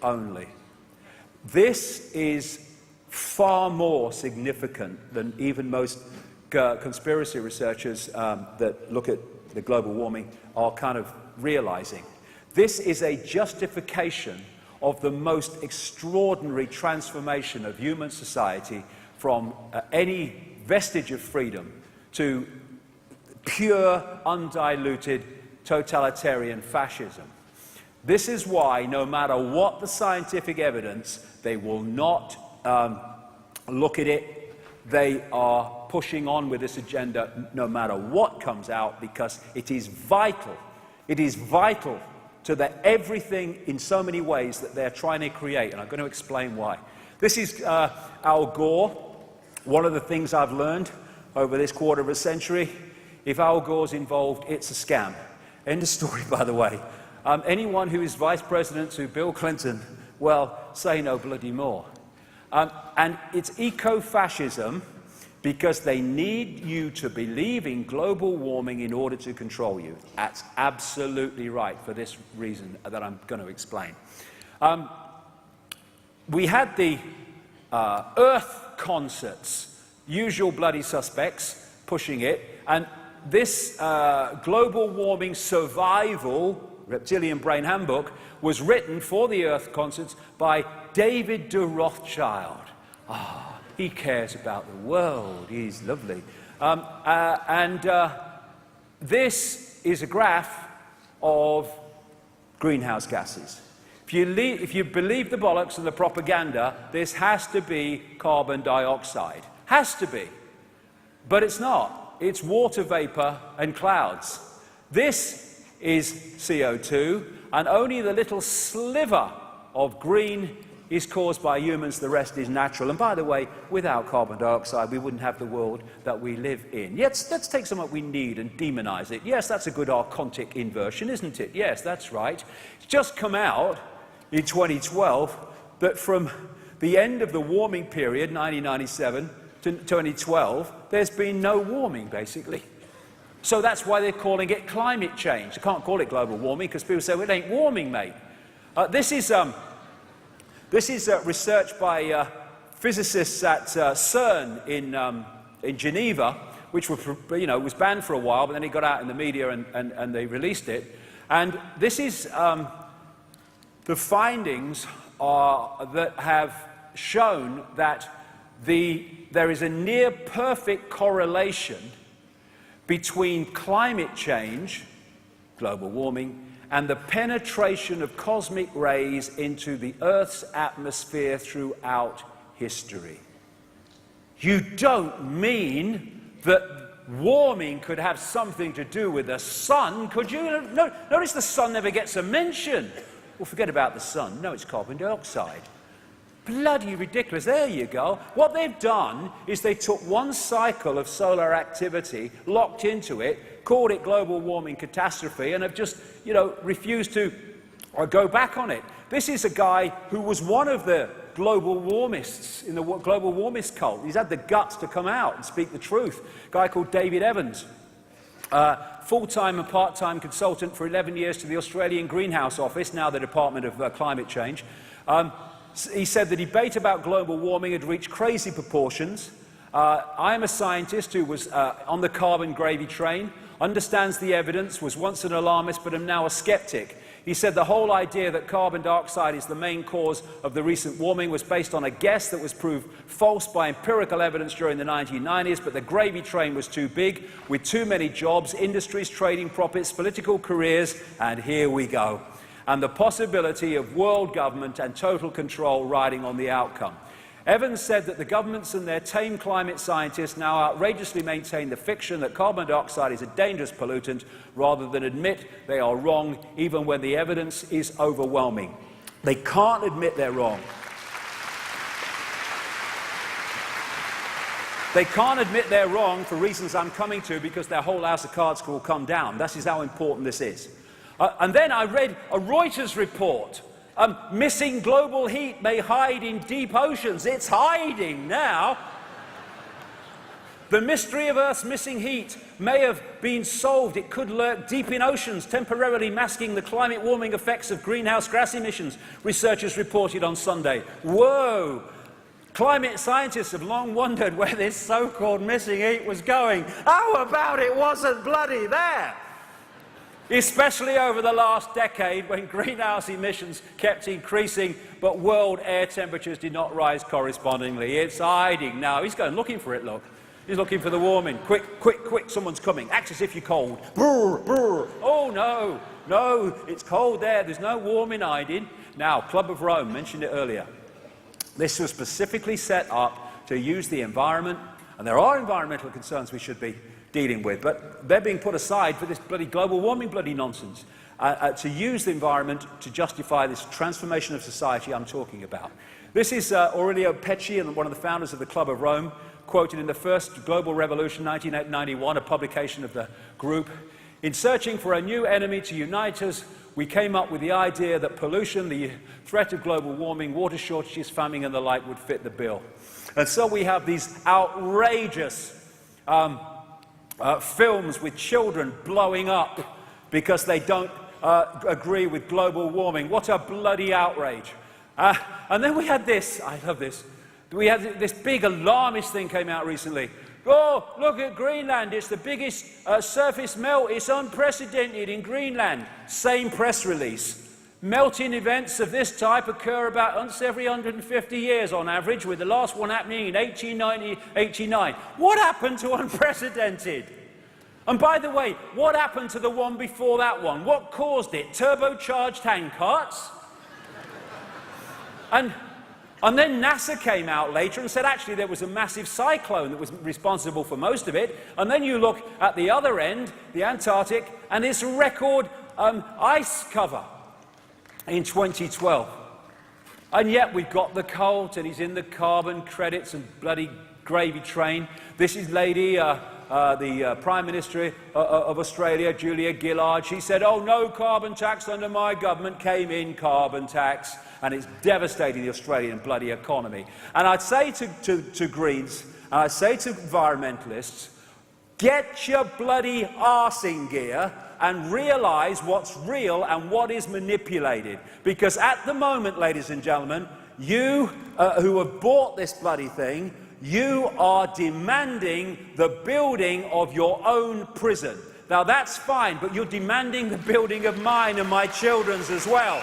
only. This is far more significant than even most conspiracy researchers that look at the global warming are kind of realizing. This is a justification of the most extraordinary transformation of human society from any vestige of freedom to pure, undiluted, totalitarian fascism. This is why, no matter what the scientific evidence, they will not look at it. They are pushing on with this agenda no matter what comes out, because it is vital. It is vital to everything in so many ways that they're trying to create, and I'm going to explain why. This is Al Gore. One of the things I've learned over this quarter of a century, if Al Gore's involved, it's a scam. End of story, by the way. Anyone who is vice president to Bill Clinton, well, say no bloody more. And it's eco-fascism because they need you to believe in global warming in order to control you. That's absolutely right, for this reason that I'm going to explain. We had the Earth concerts, usual bloody suspects pushing it, and this global warming survival reptilian brain handbook was written for the Earth concerts by David de Rothschild. He cares about the world. He's lovely. This is a graph of greenhouse gases. If you believe the bollocks and the propaganda, this has to be carbon dioxide. Has to be. But it's not. It's water vapor and clouds. This is CO2, and only the little sliver of green is caused by humans, the rest is natural. And by the way, without carbon dioxide, we wouldn't have the world that we live in. Yes, let's take something we need and demonize it. Yes, that's a good archontic inversion, isn't it? Yes, that's right. It's just come out in 2012 that from the end of the warming period, 1997 to 2012, there's been no warming, basically. So that's why they're calling it climate change. They can't call it global warming because people say, well, it ain't warming, mate. This is research by physicists at CERN in Geneva, which was banned for a while, but then it got out in the media and they released it. And this is the findings that have shown that there is a near perfect correlation between climate change, global warming, and the penetration of cosmic rays into the Earth's atmosphere throughout history. You don't mean that warming could have something to do with the sun, could you? No, notice the sun never gets a mention. Well, forget about the sun. No, it's carbon dioxide. Bloody ridiculous. There you go. What they've done is they took one cycle of solar activity, locked into it, called it global warming catastrophe, and have just, refused to go back on it. This is a guy who was one of the global warmists in the global warmist cult. He's had the guts to come out and speak the truth. A guy called David Evans, full-time and part-time consultant for 11 years to the Australian Greenhouse Office, now the Department of Climate Change. He said the debate about global warming had reached crazy proportions. I am a scientist who was on the carbon gravy train, understands the evidence, was once an alarmist, but am now a skeptic. He said the whole idea that carbon dioxide is the main cause of the recent warming was based on a guess that was proved false by empirical evidence during the 1990s, but the gravy train was too big, with too many jobs, industries, trading profits, political careers, and here we go. And the possibility of world government and total control riding on the outcome. Evans said that the governments and their tame climate scientists now outrageously maintain the fiction that carbon dioxide is a dangerous pollutant rather than admit they are wrong even when the evidence is overwhelming. They can't admit they're wrong. They can't admit they're wrong for reasons I'm coming to, because their whole house of cards will come down. That is how important this is. And then I read a Reuters report. Missing global heat may hide in deep oceans. It's hiding now. The mystery of Earth's missing heat may have been solved. It could lurk deep in oceans, temporarily masking the climate warming effects of greenhouse gas emissions, researchers reported on Sunday. Whoa! Climate scientists have long wondered where this so-called missing heat was going. How about it wasn't bloody there? Especially over the last decade when greenhouse emissions kept increasing, but world air temperatures did not rise correspondingly. It's hiding now. He's going looking for it, look. He's looking for the warming. Quick, quick, quick, someone's coming. Act as if you're cold. Brr, brr. Oh, no, no, it's cold there. There's no warming hiding. Now, Club of Rome, mentioned it earlier. This was specifically set up to use the environment, and there are environmental concerns we should be dealing with, but they're being put aside for this bloody global warming bloody nonsense, to use the environment to justify this transformation of society I'm talking about. This is Aurelio Pecci, one of the founders of the Club of Rome, quoted in the First Global Revolution, 1991, a publication of the group. In searching for a new enemy to unite us, we came up with the idea that pollution, the threat of global warming, water shortages, famine and the like would fit the bill. And so we have these outrageous films with children blowing up because they don't agree with global warming. What a bloody outrage. And then we had this, I love this, we had this big alarmist thing came out recently. Oh, look at Greenland, it's the biggest surface melt, it's unprecedented in Greenland. Same press release. Melting events of this type occur about once every 150 years on average, with the last one happening in 1889. What happened to unprecedented? And by the way, what happened to the one before that one? What caused it? Turbocharged handcarts? And then NASA came out later and said actually there was a massive cyclone that was responsible for most of it. And then you look at the other end, the Antarctic, and it's record ice cover in 2012. And yet we've got the cult, and he's in the carbon credits and bloody gravy train. This is lady, the Prime Minister of Australia, Julia Gillard. She said, oh, no carbon tax under my government. Came in carbon tax, and it's devastating the Australian bloody economy. And I'd say to Greens, and I'd say to environmentalists, get your bloody arse in gear and realise what's real and what is manipulated. Because at the moment, ladies and gentlemen, you who have bought this bloody thing, you are demanding the building of your own prison. Now that's fine, but you're demanding the building of mine and my children's as well.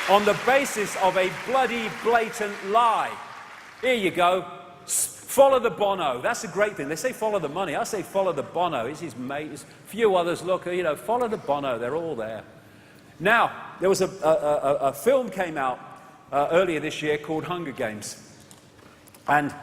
On the basis of a bloody blatant lie. Here you go. Follow the Bono. That's a great thing. They say follow the money. I say follow the Bono. It's his mate. There's a few others. Look, you know, follow the Bono. They're all there. Now, there was a film came out earlier this year called Hunger Games. And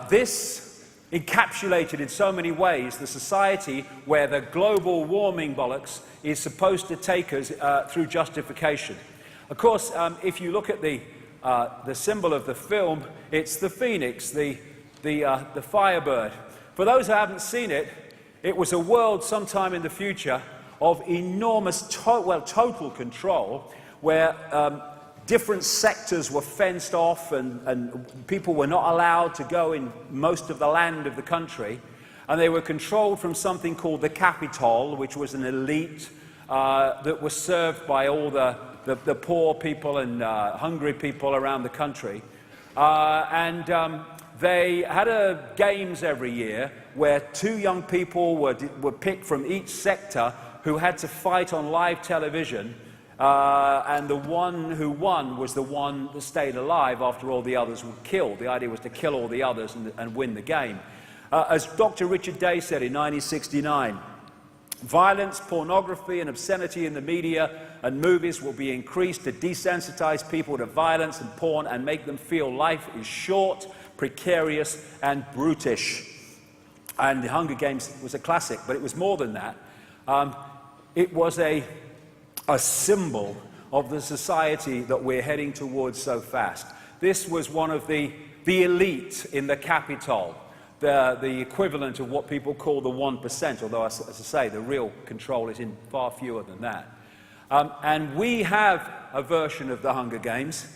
this encapsulated in so many ways the society where the global warming bollocks is supposed to take us through justification. Of course, if you look at the symbol of the film, it's the phoenix, the firebird. For those who haven't seen it, it was a world sometime in the future of enormous total control, where different sectors were fenced off and people were not allowed to go in most of the land of the country, and they were controlled from something called the Capitol, which was an elite that was served by all the poor people and hungry people around the country. They had games every year where two young people were picked from each sector who had to fight on live television, and the one who won was the one that stayed alive after all the others were killed. The idea was to kill all the others and win the game. As Dr. Richard Day said in 1969, violence, pornography and obscenity in the media and movies will be increased to desensitize people to violence and porn and make them feel life is short, precarious and brutish. And the Hunger Games was a classic, but it was more than that. It was a symbol of the society that we're heading towards so fast. This was one of the elite in the Capitol, the equivalent of what people call the 1%, although, as I say, the real control is in far fewer than that. And we have a version of the Hunger Games,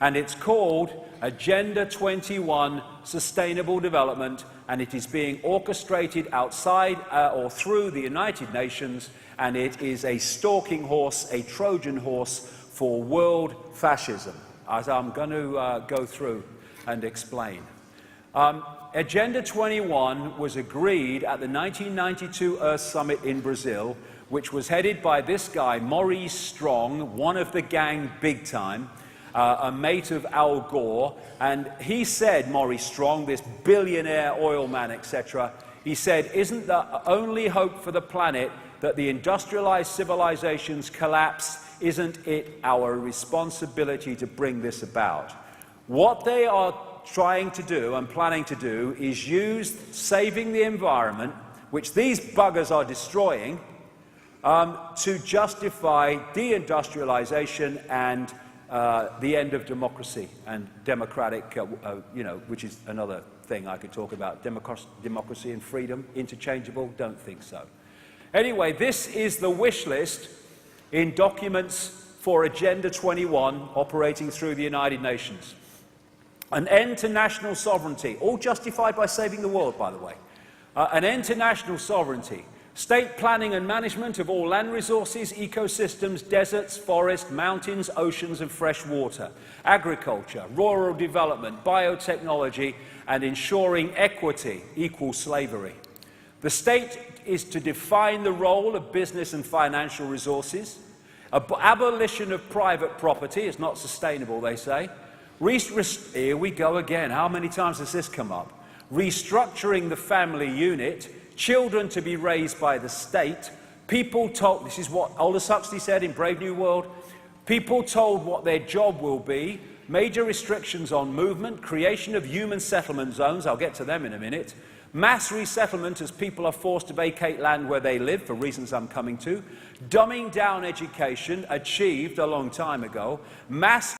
And it's called Agenda 21 Sustainable Development, and it is being orchestrated outside or through the United Nations, and it is a stalking horse, a Trojan horse for world fascism, as I'm going to go through and explain. Agenda 21 was agreed at the 1992 Earth Summit in Brazil, which was headed by this guy, Maurice Strong, one of the gang big time, a mate of Al Gore, and he said, Maurice Strong, this billionaire oil man, etc., he said, isn't the only hope for the planet that the industrialized civilizations collapse? Isn't it our responsibility to bring this about? What they are trying to do and planning to do is use saving the environment, which these buggers are destroying, to justify deindustrialization and the end of democracy and democratic, which is another thing I could talk about. Democracy and freedom, interchangeable? Don't think so. Anyway, this is the wish list in documents for Agenda 21 operating through the United Nations. An end to national sovereignty, all justified by saving the world, by the way. An end to national sovereignty. State planning and management of all land resources, ecosystems, deserts, forests, mountains, oceans and fresh water, agriculture, rural development, biotechnology, and ensuring equity, equal slavery. The state is to define the role of business and financial resources. Abolition of private property is not sustainable, they say. Here we go again. How many times has this come up? Restructuring the family unit. Children to be raised by the state, people told, this is what Aldous Huxley said in Brave New World, people told what their job will be, major restrictions on movement, creation of human settlement zones, I'll get to them in a minute, mass resettlement as people are forced to vacate land where they live for reasons I'm coming to, dumbing down education, achieved a long time ago, mass